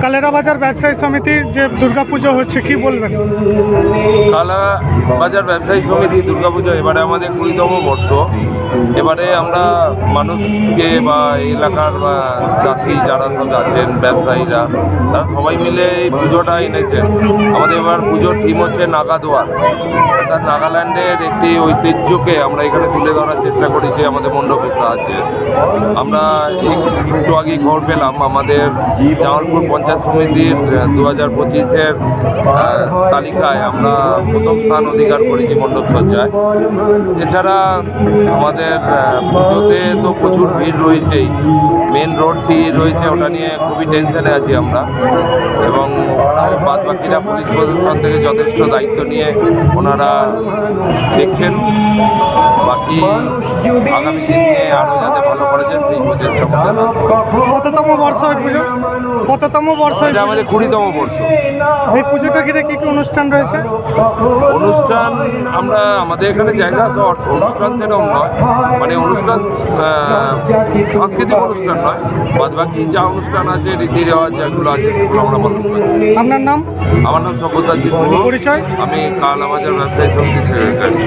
কালেরা বাজার ব্যবসায়ী সমিতির যে দুর্গাপুজো হচ্ছে কি বলবেন? কালা বাজার ব্যবসায়ী সমিতি দুর্গাপুজো এবারে আমাদের 20তম বর্ষ। এবারে আমরা মানুষকে বা এলাকার বা চাষি যারা সব আছেন ব্যবসায়ীরা তারা সবাই মিলে এই পুজোটা এনেছেন। আমাদের এবার পুজোর থিম হচ্ছে নাগাদোয়ার, অর্থাৎ নাগাল্যান্ডের একটি ঐতিহ্যকে আমরা এখানে তুলে ধরার চেষ্টা করেছি আমাদের মণ্ডপের সাহায্যে। আমরা একটু আগেই খবর পেলাম আমাদের জামালপুর পঞ্চায়েত সমিতির 2025-এর তালিকায় আমরা প্রথম স্থান অধিকার করেছি মণ্ডপ সজ্জায়। এছাড়া আমাদের পুজোতে তো প্রচুর ভিড় রয়েছেই, মেন রোডটি রয়েছে ওটা নিয়ে খুবই টেনশনে আছি আমরা, এবং বাদ বাকিরা পুলিশ প্রশাসন থেকে যথেষ্ট দায়িত্ব নিয়ে ওনারা দেখছেন। বাকি আগামী দিনে আরও যাতে ভালো করা যায় সেই প্রচেষ্টা আমাদের। কততম বর্ষ এই পুজো? কততম বর্ষ? এটা আমাদের 20তম বর্ষ। এই পুজোটা ঘিরে কি কি অনুষ্ঠান রয়েছে? অনুষ্ঠান আমরা আমাদের এখানে জায়গা তো অনুষ্ঠান সেরকম নয়, মানে অনুষ্ঠান সাংস্কৃতিক অনুষ্ঠান নয়, বাদ বাকি যা অনুষ্ঠান আছে রীতি রেওয়াজ যেগুলো আছে সেগুলো আমরা পালন করি। আপনার নাম? আমার নাম সব্যসাচী। পরিচয়? আমি কালা বাজার ব্যবসায়ী সমিতির সেক্রেটারি।